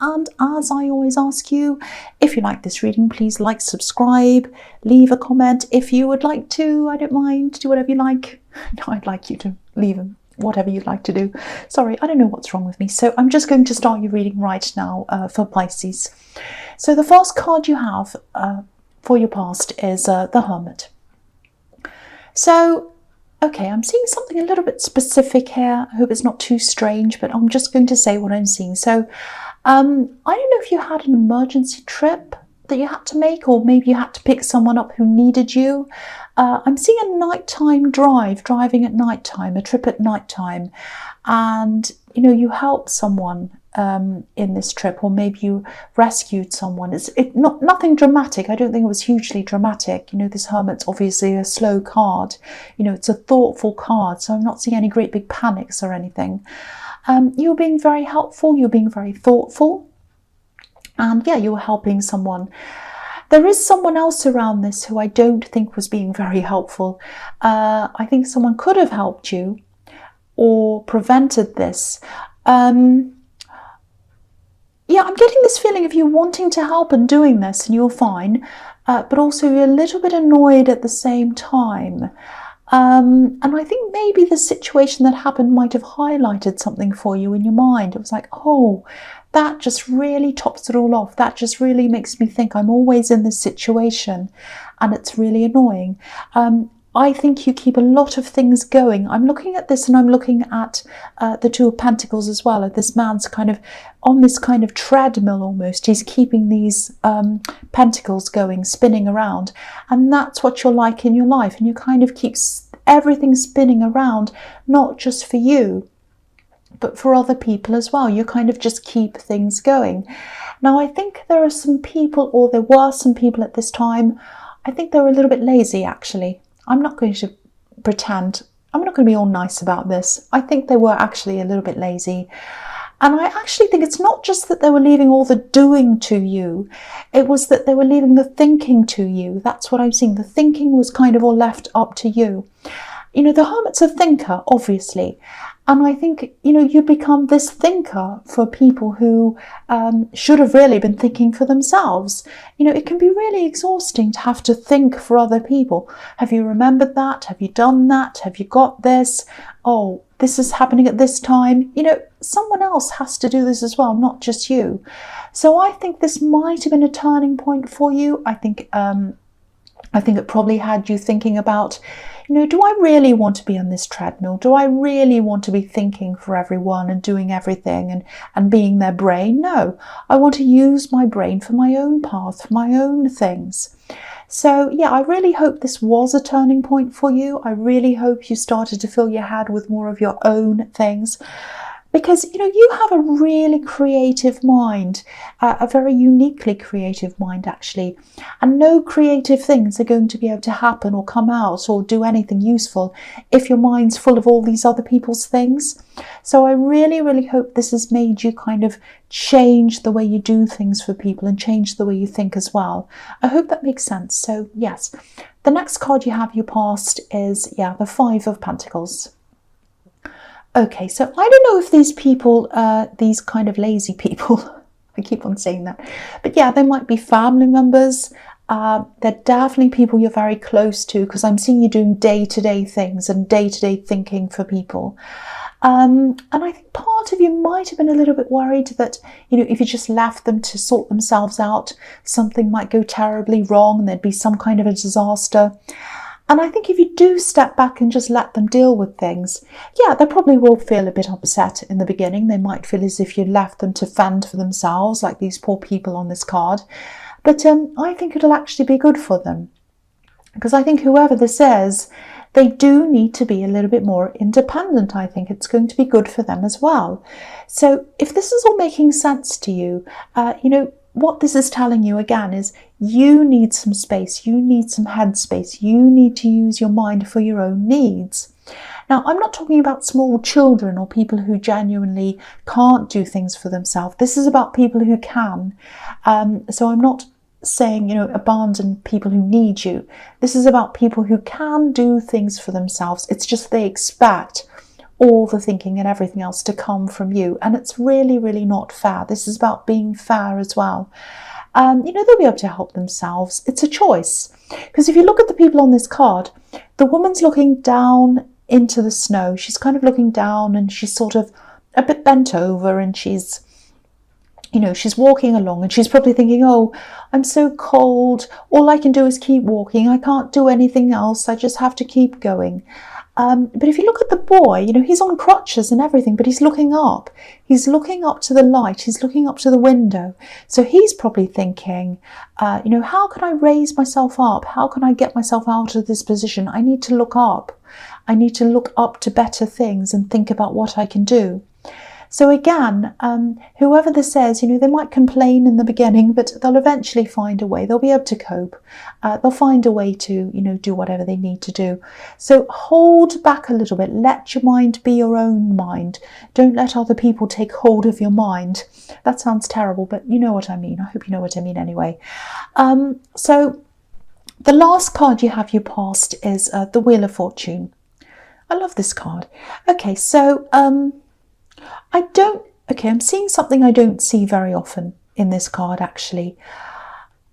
And as I always ask you, if you like this reading, please like, subscribe, leave a comment. If you would like to, I don't mind, do whatever you like. No, I'd like you to leave them. Whatever you'd like to do. Sorry, I don't know what's wrong with me. So I'm just going to start your reading right now for Pisces. So the first card you have for your past is the Hermit. So, okay, I'm seeing something a little bit specific here. I hope it's not too strange, but I'm just going to say what I'm seeing. So I don't know if you had an emergency trip that you had to make, or maybe you had to pick someone up who needed you. I'm seeing a nighttime driving at nighttime, a trip at nighttime, and you helped someone in this trip, or maybe you rescued someone. It's nothing dramatic. I don't think it was hugely dramatic. This Hermit's obviously a slow card. It's a thoughtful card, so I'm not seeing any great big panics or anything. You're being very helpful. You're being very thoughtful, and yeah, you were helping someone. There is someone else around this who I don't think was being very helpful. I think someone could have helped you or prevented this. Yeah, I'm getting this feeling of you wanting to help and doing this, and you're fine, but also you're a little bit annoyed at the same time. And I think maybe the situation that happened might have highlighted something for you in your mind. It was like, oh, that just really tops it all off. That just really makes me think I'm always in this situation, and it's really annoying. I think you keep a lot of things going. I'm looking at this, and I'm looking at the Two of Pentacles as well. This man's kind of on this kind of treadmill almost. He's keeping these pentacles going, spinning around. And that's what you're like in your life. And you kind of keep everything spinning around, not just for you, but for other people as well. You kind of just keep things going. Now, I think there are some people, or there were some people at this time, I think they were a little bit lazy, actually. I'm not going to pretend, I'm not going to be all nice about this. I think they were actually a little bit lazy. And I actually think it's not just that they were leaving all the doing to you, it was that they were leaving the thinking to you. That's what I'm seeing. The thinking was kind of all left up to you. The Hermit's a thinker, obviously. And I think, you become this thinker for people who should have really been thinking for themselves. It can be really exhausting to have to think for other people. Have you remembered that? Have you done that? Have you got this? Oh, this is happening at this time. Someone else has to do this as well, not just you. So I think this might have been a turning point for you. I think it probably had you thinking about, do I really want to be on this treadmill? Do I really want to be thinking for everyone and doing everything and being their brain? No, I want to use my brain for my own path, for my own things. So yeah, I really hope this was a turning point for you. I really hope you started to fill your head with more of your own things. Because, you have a really creative mind, a very uniquely creative mind, actually. And no creative things are going to be able to happen or come out or do anything useful if your mind's full of all these other people's things. So I really, really hope this has made you kind of change the way you do things for people and change the way you think as well. I hope that makes sense. So, yes, the next card you have your past is, yeah, the Five of Pentacles. Okay, so I don't know if these people, these kind of lazy people, I keep on saying that, but yeah, they might be family members. They're definitely people you're very close to, because I'm seeing you doing day-to-day things and day-to-day thinking for people. And I think part of you might have been a little bit worried that, if you just left them to sort themselves out, something might go terribly wrong and there'd be some kind of a disaster. And I think if you do step back and just let them deal with things, yeah, they probably will feel a bit upset in the beginning. They might feel as if you left them to fend for themselves, like these poor people on this card. But I think it'll actually be good for them. Because I think whoever this is, they do need to be a little bit more independent. I think it's going to be good for them as well. So if this is all making sense to you, what this is telling you again is you need some space, you need some headspace, you need to use your mind for your own needs. Now, I'm not talking about small children or people who genuinely can't do things for themselves. This is about people who can. So I'm not saying, abandon people who need you. This is about people who can do things for themselves. It's just they expect all the thinking and everything else to come from you. And it's really, really not fair. This is about being fair as well. They'll be able to help themselves. It's a choice. Because if you look at the people on this card, the woman's looking down into the snow. She's kind of looking down and she's sort of a bit bent over, and she's walking along, and she's probably thinking, oh, I'm so cold. All I can do is keep walking. I can't do anything else. I just have to keep going. But if you look at the boy, he's on crutches and everything, but he's looking up. He's looking up to the light. He's looking up to the window. So he's probably thinking, how can I raise myself up? How can I get myself out of this position? I need to look up. I need to look up to better things and think about what I can do. So again, whoever this is, they might complain in the beginning, but they'll eventually find a way. They'll be able to cope. They'll find a way to, do whatever they need to do. So hold back a little bit. Let your mind be your own mind. Don't let other people take hold of your mind. That sounds terrible, but you know what I mean. I hope you know what I mean anyway. So the last card you have your past is the Wheel of Fortune. I love this card. Okay, so I'm seeing something I don't see very often in this card, actually.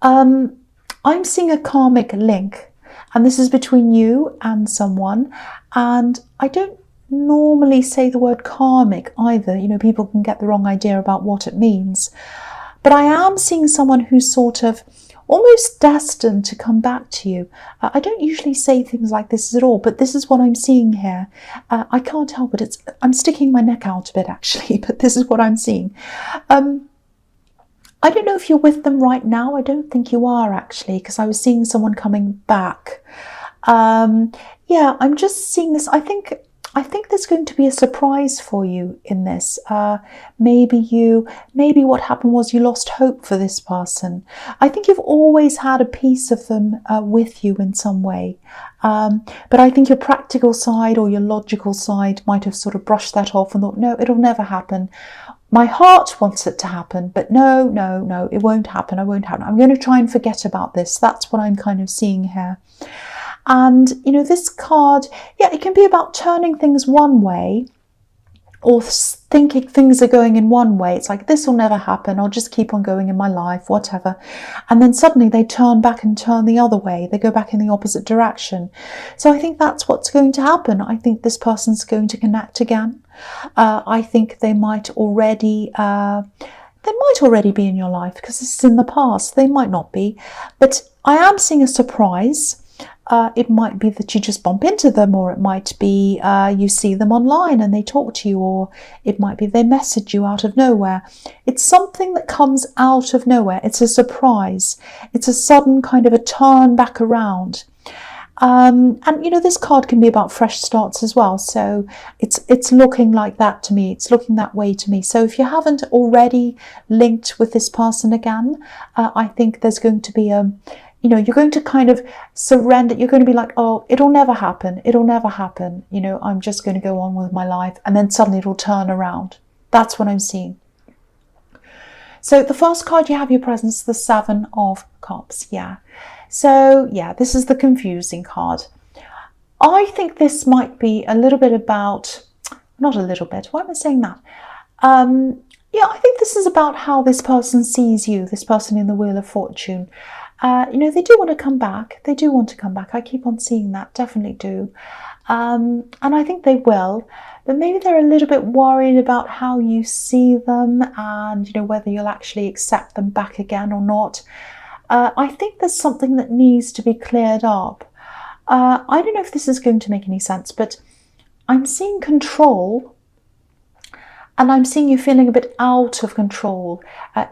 I'm seeing a karmic link, and this is between you and someone, and I don't normally say the word karmic either. People can get the wrong idea about what it means, but I am seeing someone who's sort of almost destined to come back to you. I don't usually say things like this at all, but this is what I'm seeing here. I can't help it. I'm sticking my neck out a bit, actually, but this is what I'm seeing. I don't know if you're with them right now. I don't think you are, actually, because I was seeing someone coming back. I'm just seeing this. I think there's going to be a surprise for you in this. Maybe what happened was you lost hope for this person. I think you've always had a piece of them with you in some way. But I think your practical side or your logical side might have sort of brushed that off and thought, no, it'll never happen. My heart wants it to happen, but no, it won't happen. I'm going to try and forget about this. That's what I'm kind of seeing here. And, this card, it can be about turning things one way or thinking things are going in one way. It's like, this will never happen. I'll just keep on going in my life, whatever. And then suddenly they turn back and turn the other way. They go back in the opposite direction. So I think that's what's going to happen. I think this person's going to connect again. I think they might already be in your life because this is in the past. They might not be. But I am seeing a surprise. It might be that you just bump into them, or it might be you see them online and they talk to you, or it might be they message you out of nowhere. It's something that comes out of nowhere. It's a surprise. It's a sudden kind of a turn back around. And this card can be about fresh starts as well. So it's looking like that to me. It's looking that way to me. So if you haven't already linked with this person again, I think there's going to be you're going to kind of surrender. You're going to be like, oh, it'll never happen. I'm just going to go on with my life. And then suddenly it'll turn around. That's what I'm seeing. So the first card you have your presence, the Seven of Cups. So this is the confusing card. I think this might be a little bit about, not a little bit, why am I saying that? I think this is about how this person sees you, this person in the Wheel of Fortune. They do want to come back. I keep on seeing that, definitely do. And I think they will. But maybe they're a little bit worried about how you see them and, whether you'll actually accept them back again or not. I think there's something that needs to be cleared up. I don't know if this is going to make any sense, but I'm seeing control. And I'm seeing you feeling a bit out of control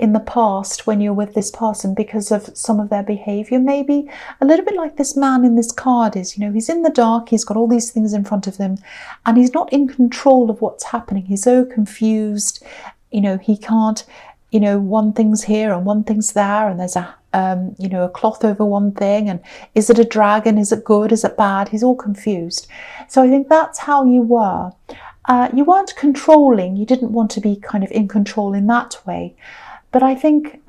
in the past when you're with this person because of some of their behaviour. Maybe a little bit like this man in this card is, he's in the dark, he's got all these things in front of him and he's not in control of what's happening. He's so confused, he can't, one thing's here and one thing's there and there's a cloth over one thing, and is it a dragon? Is it good? Is it bad? He's all confused. So I think that's how you were. You weren't controlling. You didn't want to be kind of in control in that way. But I think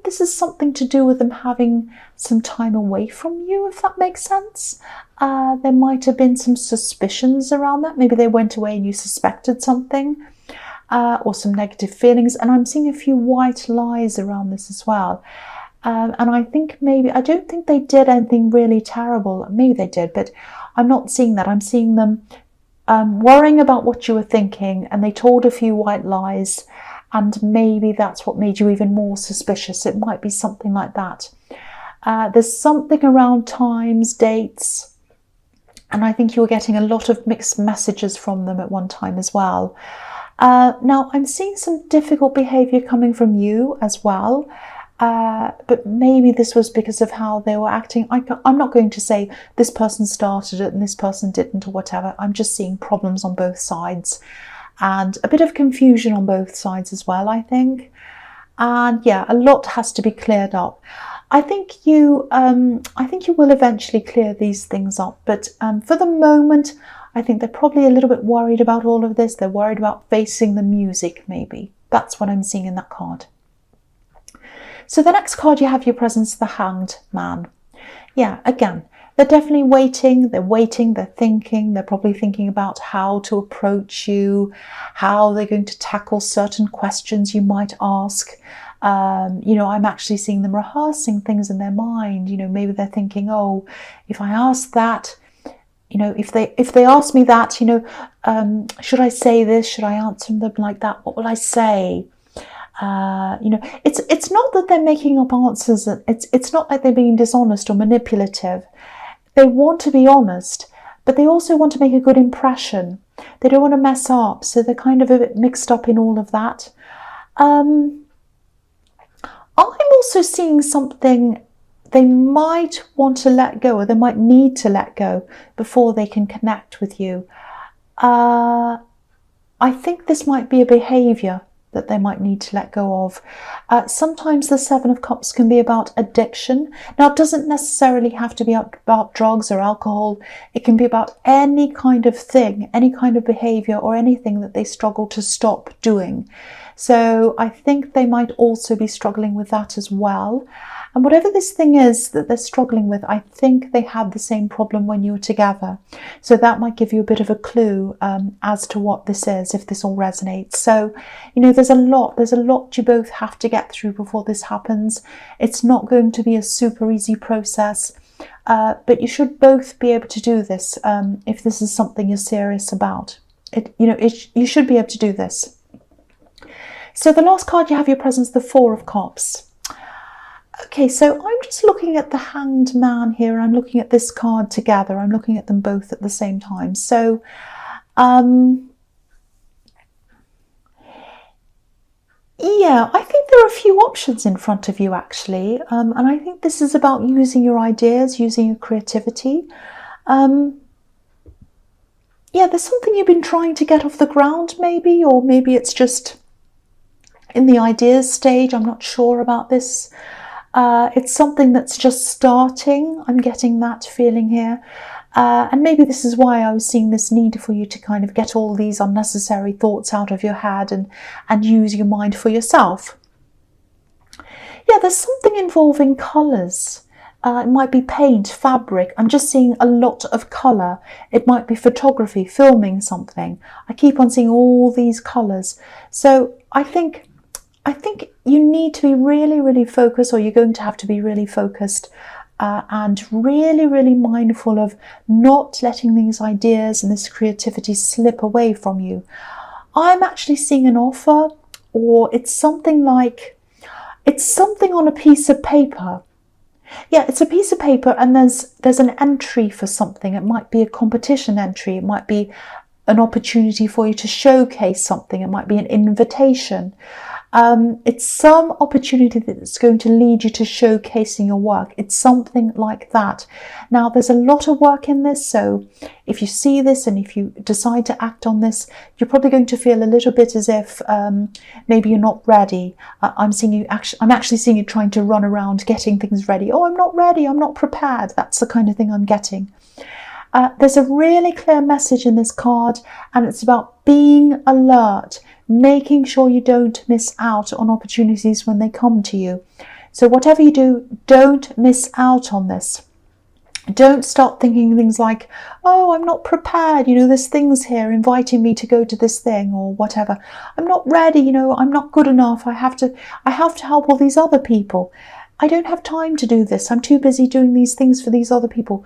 this is something to do with them having some time away from you, if that makes sense. There might have been some suspicions around that. Maybe they went away and you suspected something, or some negative feelings. And I'm seeing a few white lies around this as well. And I think I don't think they did anything really terrible. Maybe they did, but I'm not seeing that. I'm seeing them worrying about what you were thinking, and they told a few white lies, and maybe that's what made you even more suspicious. It might be something like that. There's something around times, dates, and I think you were getting a lot of mixed messages from them at one time as well. Now, I'm seeing some difficult behaviour coming from you as well. But maybe this was because of how they were acting. I'm not going to say this person started it and this person didn't or whatever. I'm just seeing problems on both sides and a bit of confusion on both sides as well, I think. And yeah, a lot has to be cleared up. I think you will eventually clear these things up. But for the moment, I think they're probably a little bit worried about all of this. They're worried about facing the music, maybe. That's what I'm seeing in that card. So the next card you have your presence, the Hanged Man. Yeah, again, they're definitely waiting, they're thinking, they're probably thinking about how to approach you, how they're going to tackle certain questions you might ask. I'm actually seeing them rehearsing things in their mind. Maybe they're thinking, oh, if I ask that, if they ask me that, should I say this? Should I answer them like that? What will I say? It's not that they're making up answers. It's not like they're being dishonest or manipulative. They want to be honest, but they also want to make a good impression. They don't want to mess up, so they're kind of a bit mixed up in all of that. I'm also seeing something they might want to let go, or they might need to let go before they can connect with you. I think this might be a behaviour that they might need to let go of. Sometimes the Seven of Cups can be about addiction. Now, it doesn't necessarily have to be about drugs or alcohol. It can be about any kind of thing, any kind of behaviour, or anything that they struggle to stop doing. So I think they might also be struggling with that as well. And whatever this thing is that they're struggling with, I think they had the same problem when you were together. So that might give you a bit of a clue as to what this is, if this all resonates. So, there's a lot you both have to get through before this happens. It's not going to be a super easy process, but you should both be able to do this if this is something you're serious about. You should be able to do this. So the last card you have your presence, the Four of Cups. Okay, so I'm just looking at the Hanged Man here. I'm looking at this card together. I'm looking at them both at the same time. So, yeah, I think there are a few options in front of you, actually. And I think this is about using your ideas, using your creativity. Yeah, there's something you've been trying to get off the ground, maybe, or maybe it's just in the ideas stage. I'm not sure about this. It's something that's just starting. I'm getting that feeling here. And maybe this is why I was seeing this need for you to kind of get all these unnecessary thoughts out of your head and use your mind for yourself. Yeah, there's something involving colours. It might be paint, fabric. I'm just seeing a lot of colour. It might be photography, filming something. I keep on seeing all these colours. So I think you need to be really, really focused, or you're going to have to be really focused and really, really mindful of not letting these ideas and this creativity slip away from you. I'm actually seeing an offer, or it's something on a piece of paper. Yeah, it's a piece of paper, and there's an entry for something. It might be a competition entry. It might be an opportunity for you to showcase something. It might be an invitation. It's some opportunity that's going to lead you to showcasing your work. It's something like that. Now, there's a lot of work in this, so if you see this and if you decide to act on this, you're probably going to feel a little bit as if maybe you're not ready. I'm actually seeing you trying to run around getting things ready. Oh, I'm not ready. I'm not prepared. That's the kind of thing I'm getting. There's a really clear message in this card, and it's about being alert, making sure you don't miss out on opportunities when they come to you. So whatever you do, don't miss out on this. Don't start thinking things like, oh, I'm not prepared, there's things here inviting me to go to this thing or whatever. I'm not ready, I'm not good enough. I have to help all these other people. I don't have time to do this. I'm too busy doing these things for these other people.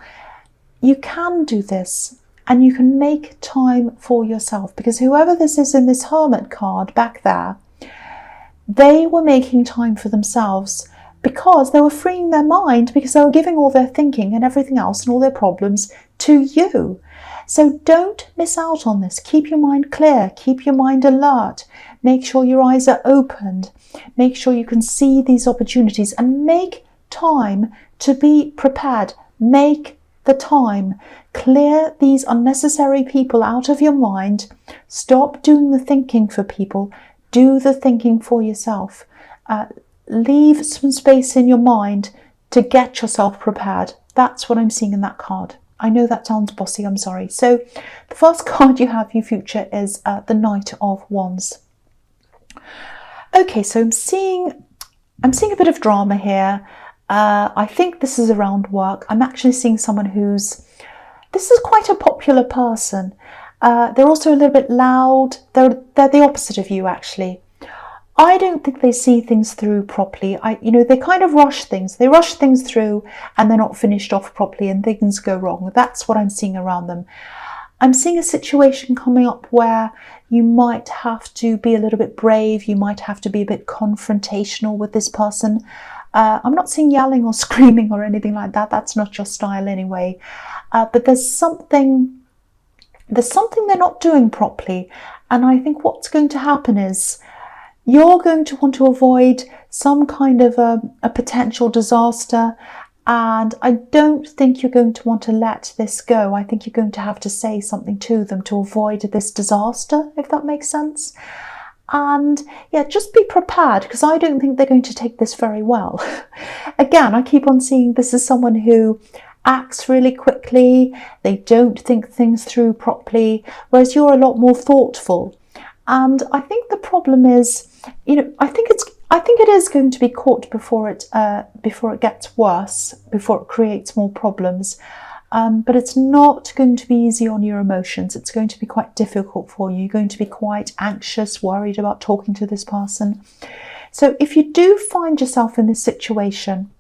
You can do this, and you can make time for yourself, because whoever this is in this Hermit card back there, they were making time for themselves because they were freeing their mind, because they were giving all their thinking and everything else and all their problems to you. So don't miss out on this. Keep your mind clear. Keep your mind alert. Make sure your eyes are opened. Make sure you can see these opportunities, and make time to be prepared. Make the time. Clear these unnecessary people out of your mind. Stop doing the thinking for people. Do the thinking for yourself. Leave some space in your mind to get yourself prepared. That's what I'm seeing in that card. I know that sounds bossy, I'm sorry. So the first card you have for your future is the Knight of Wands. Okay, so I'm seeing a bit of drama here. I think this is around work. I'm actually seeing someone this is quite a popular person. They're also a little bit loud. They're the opposite of you, actually. I don't think they see things through properly. They kind of rush things. They rush things through and they're not finished off properly and things go wrong. That's what I'm seeing around them. I'm seeing a situation coming up where you might have to be a little bit brave. You might have to be a bit confrontational with this person. I'm not seeing yelling or screaming or anything like that. That's not your style anyway. But there's something they're not doing properly. And I think what's going to happen is you're going to want to avoid some kind of a potential disaster. And I don't think you're going to want to let this go. I think you're going to have to say something to them to avoid this disaster, if that makes sense. And yeah, just be prepared, because I don't think they're going to take this very well. Again, I keep on seeing this as someone who acts really quickly. They don't think things through properly, whereas you're a lot more thoughtful. And I think the problem is, I think it is going to be caught before it gets worse, before it creates more problems. But it's not going to be easy on your emotions. It's going to be quite difficult for you. You're going to be quite anxious, worried about talking to this person. So if you do find yourself in this situation,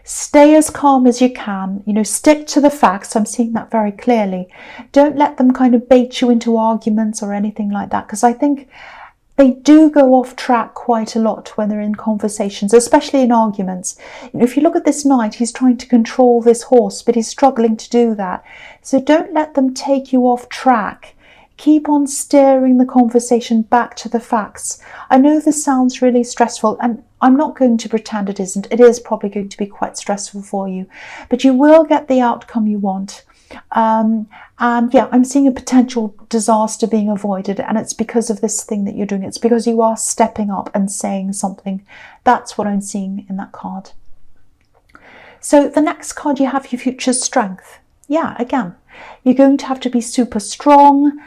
stay as calm as you can. Stick to the facts. I'm seeing that very clearly. Don't let them kind of bait you into arguments or anything like that, because I think they do go off track quite a lot when they're in conversations, especially in arguments. If you look at this knight, he's trying to control this horse, but he's struggling to do that. So don't let them take you off track. Keep on steering the conversation back to the facts. I know this sounds really stressful, and I'm not going to pretend it isn't. It is probably going to be quite stressful for you, but you will get the outcome you want. And yeah, I'm seeing a potential disaster being avoided, and it's because of this thing that you're doing. It's because you are stepping up and saying something. That's what I'm seeing in that card. So the next card you have, your future strength. Yeah, again, you're going to have to be super strong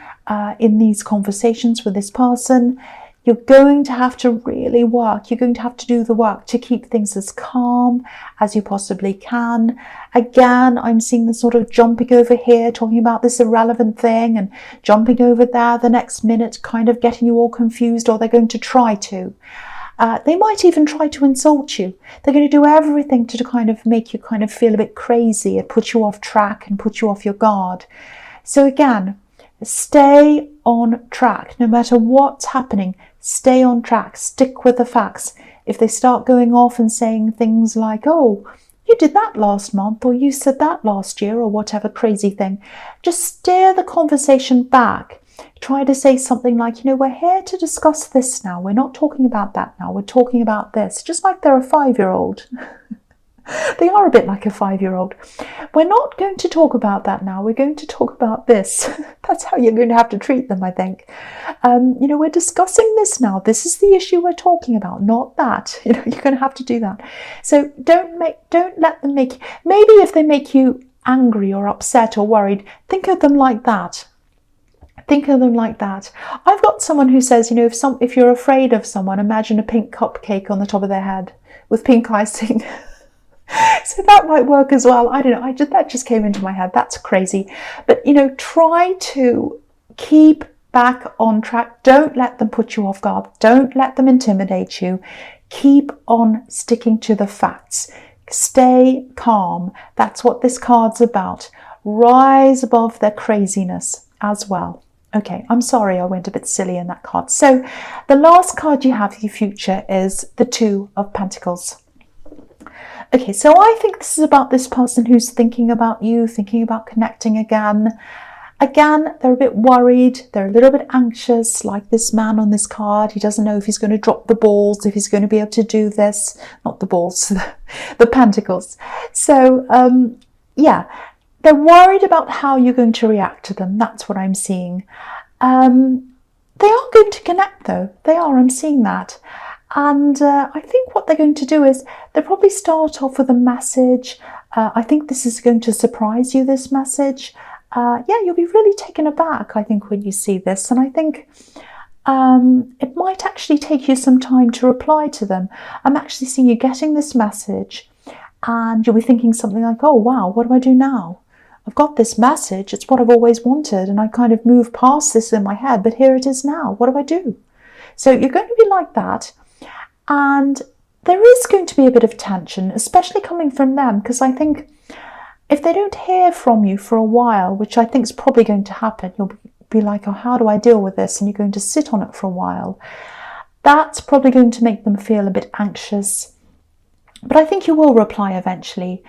in these conversations with this person. You're going to have to really work. You're going to have to do the work to keep things as calm as you possibly can. Again, I'm seeing the sort of jumping over here, talking about this irrelevant thing, and jumping over there the next minute, kind of getting you all confused, or they're going to try to. They might even try to insult you. They're going to do everything to kind of make you kind of feel a bit crazy and put you off track and put you off your guard. So again, stay on track. No matter what's happening, stay on track. Stick with the facts. If they start going off and saying things like, oh, you did that last month, or you said that last year, or whatever crazy thing, just steer the conversation back. Try to say something like, we're here to discuss this now. We're not talking about that now. We're talking about this. Just like they're a 5-year-old. They are a bit like a 5-year-old. We're not going to talk about that now. We're going to talk about this. That's how you're going to have to treat them, I think. We're discussing this now. This is the issue we're talking about, not that. You're going to have to do that. So don't let them maybe if they make you angry or upset or worried, think of them like that. Think of them like that. I've got someone who says, you know, if you're afraid of someone, imagine a pink cupcake on the top of their head with pink icing. So that might work as well. I don't know. That just came into my head. That's crazy. But, you know, try to keep back on track. Don't let them put you off guard. Don't let them intimidate you. Keep on sticking to the facts. Stay calm. That's what this card's about. Rise above their craziness as well. Okay, I'm sorry I went a bit silly in that card. So the last card you have for your future is the Two of Pentacles. Okay, so I think this is about this person who's thinking about you, thinking about connecting again. Again, they're a bit worried, they're a little bit anxious, like this man on this card. He doesn't know if he's going to drop the balls, if he's going to be able to do this. Not the balls, the pentacles. So, yeah, they're worried about how you're going to react to them. That's what I'm seeing. They are going to connect, though. They are, I'm seeing that. And I think what they're going to do is they'll probably start off with a message. I think this is going to surprise you, this message. Yeah, you'll be really taken aback, I think, when you see this. And I think it might actually take you some time to reply to them. I'm actually seeing you getting this message and you'll be thinking something like, oh, wow, what do I do now? I've got this message. It's what I've always wanted. And I kind of moved past this in my head, but here it is now. What do I do? So you're going to be like that. And there is going to be a bit of tension, especially coming from them, because I think if they don't hear from you for a while, which I think is probably going to happen, you'll be like, oh, how do I deal with this? And you're going to sit on it for a while. That's probably going to make them feel a bit anxious. But I think you will reply eventually.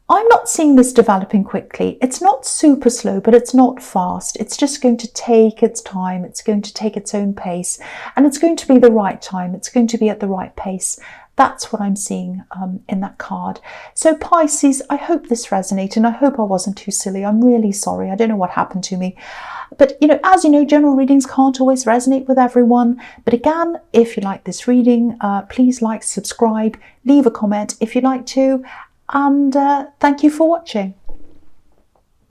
I'm not seeing this developing quickly. It's not super slow, but it's not fast. It's just going to take its time. It's going to take its own pace, and it's going to be the right time. It's going to be at the right pace. That's what I'm seeing in that card. So Pisces, I hope this resonated, and I hope I wasn't too silly. I'm really sorry. I don't know what happened to me. But, you know, as you know, general readings can't always resonate with everyone. But again, if you like this reading, please like, subscribe, leave a comment if you'd like to. And thank you for watching.